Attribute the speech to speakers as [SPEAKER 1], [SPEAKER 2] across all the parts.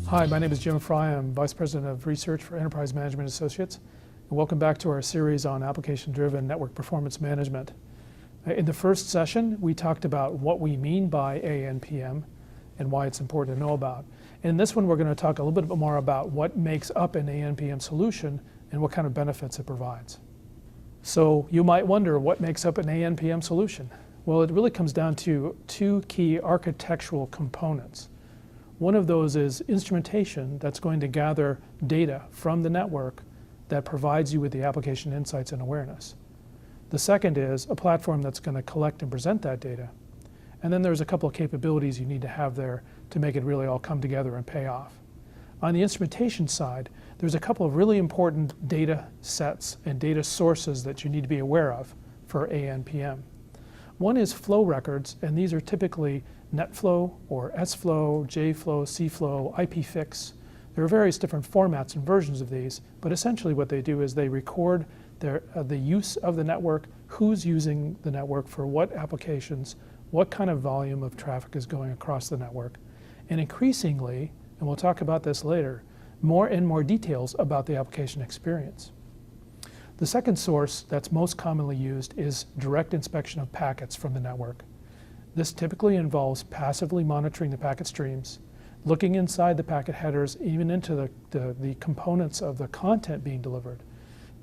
[SPEAKER 1] Hi, my name is Jim Fry. I'm Vice President of Research for Enterprise Management Associates. And welcome back to our series on application-driven network performance management. In the first session, we talked about what we mean by ANPM and why it's important to know about. And in this one, we're going to talk a little bit more about what makes up an ANPM solution and what kind of benefits it provides. So you might wonder, what makes up an ANPM solution? Well, it really comes down to two key architectural components. One of those is instrumentation that's going to gather data from the network that provides you with the application insights and awareness. The second is a platform that's going to collect and present that data. And then there's a couple of capabilities you need to have there to make it really all come together and pay off. On the instrumentation side, there's a couple of really important data sets and data sources that you need to be aware of for ANPM. One is flow records, and these are typically NetFlow or SFlow, JFlow, CFlow, IPFix. There are various different formats and versions of these, but essentially what they do is they record the use of the network, who's using the network for what applications, what kind of volume of traffic is going across the network, and increasingly, and we'll talk about this later, more and more details about the application experience. The second source that's most commonly used is direct inspection of packets from the network. This typically involves passively monitoring the packet streams, looking inside the packet headers, even into the components of the content being delivered,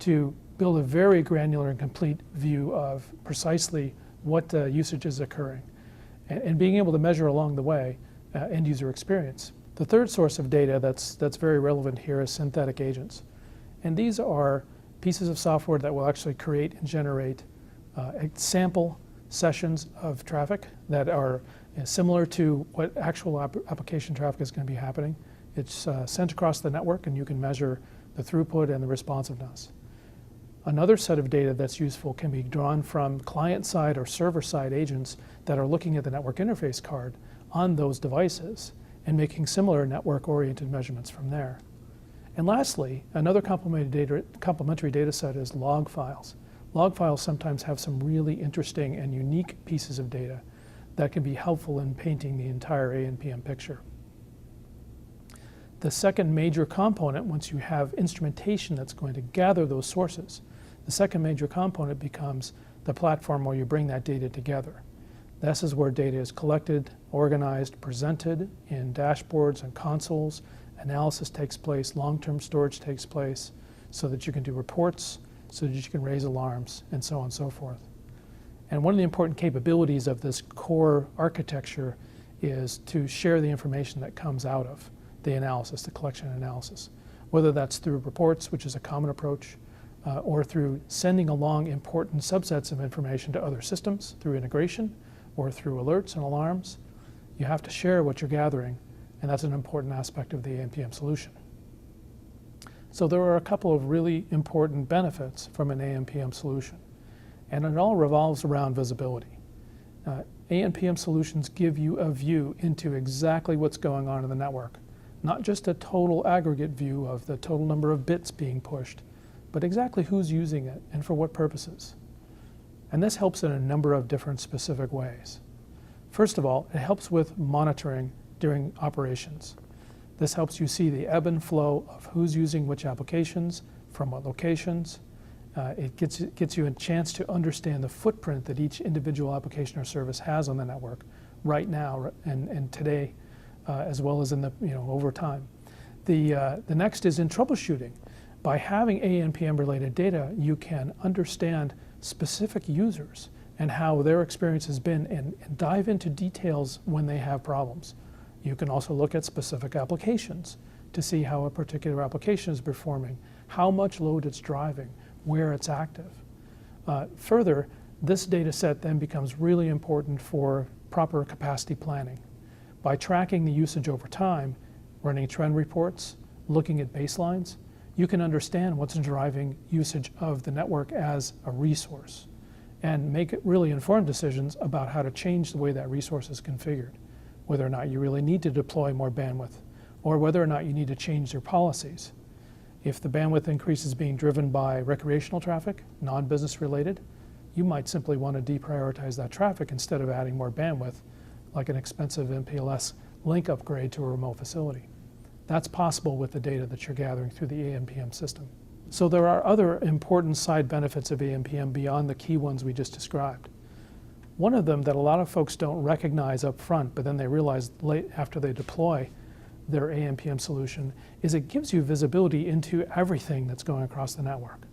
[SPEAKER 1] to build a very granular and complete view of precisely what usage is occurring, and being able to measure along the way end user experience. The third source of data that's very relevant here is synthetic agents. And these are pieces of software that will actually create and generate sample sessions of traffic that are similar to what actual application traffic is going to be happening. It's sent across the network, and you can measure the throughput and the responsiveness. Another set of data that's useful can be drawn from client-side or server-side agents that are looking at the network interface card on those devices and making similar network-oriented measurements from there. And lastly, another complementary data set is log files. Log files sometimes have some really interesting and unique pieces of data that can be helpful in painting the entire ANPM picture. The second major component, once you have instrumentation that's going to gather those sources, the second major component becomes the platform where you bring that data together. This is where data is collected, organized, presented in dashboards and consoles. Analysis takes place, long-term storage takes place, so that you can do reports, so that you can raise alarms, and so on and so forth. And one of the important capabilities of this core architecture is to share the information that comes out of the analysis, the collection and analysis, whether that's through reports, which is a common approach, or through sending along important subsets of information to other systems through integration or through alerts and alarms. You have to share what you're gathering, and that's an important aspect of the ANPM solution. So there are a couple of really important benefits from an ANPM solution, and it all revolves around visibility. ANPM solutions give you a view into exactly what's going on in the network, not just a total aggregate view of the total number of bits being pushed, but exactly who's using it and for what purposes. And this helps in a number of different specific ways. First of all, it helps with monitoring during operations. This helps you see the ebb and flow of who's using which applications, from what locations. It gets you a chance to understand the footprint that each individual application or service has on the network right now and today, as well as in the over time. The next is in troubleshooting. By having ANPM related data, you can understand specific users and how their experience has been, and dive into details when they have problems. You can also look at specific applications to see how a particular application is performing, how much load it's driving, where it's active. Further, this data set then becomes really important for proper capacity planning. By tracking the usage over time, running trend reports, looking at baselines, you can understand what's driving usage of the network as a resource and make really informed decisions about how to change the way that resource is configured, whether or not you really need to deploy more bandwidth, or whether or not you need to change your policies. If the bandwidth increase is being driven by recreational traffic, non-business related, you might simply want to deprioritize that traffic instead of adding more bandwidth, like an expensive MPLS link upgrade to a remote facility. That's possible with the data that you're gathering through the AMPM system. So there are other important side benefits of AMPM beyond the key ones we just described. One of them that a lot of folks don't recognize up front, but then they realize late after they deploy their AMPM solution, is it gives you visibility into everything that's going across the network.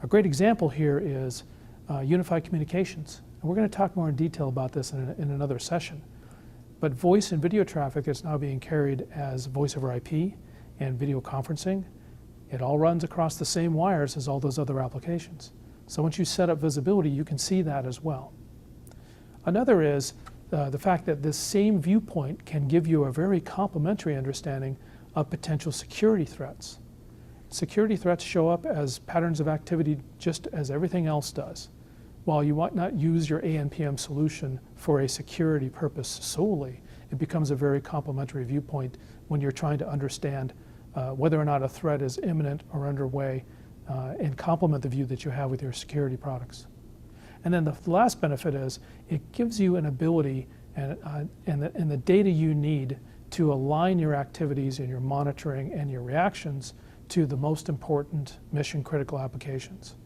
[SPEAKER 1] A great example here is unified communications. And we're going to talk more in detail about this in another session. But voice and video traffic is now being carried as voice over IP and video conferencing. It all runs across the same wires as all those other applications. So once you set up visibility, you can see that as well. Another is the fact that this same viewpoint can give you a very complementary understanding of potential security threats. Security threats show up as patterns of activity just as everything else does. While you might not use your AMPM solution for a security purpose solely, it becomes a very complementary viewpoint when you're trying to understand whether or not a threat is imminent or underway and complement the view that you have with your security products. And then the last benefit is it gives you an ability and the data you need to align your activities and your monitoring and your reactions to the most important mission-critical applications.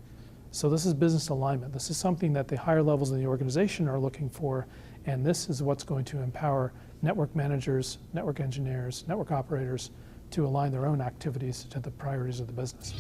[SPEAKER 1] So this is business alignment. This is something that the higher levels in the organization are looking for, and this is what's going to empower network managers, network engineers, network operators to align their own activities to the priorities of the business.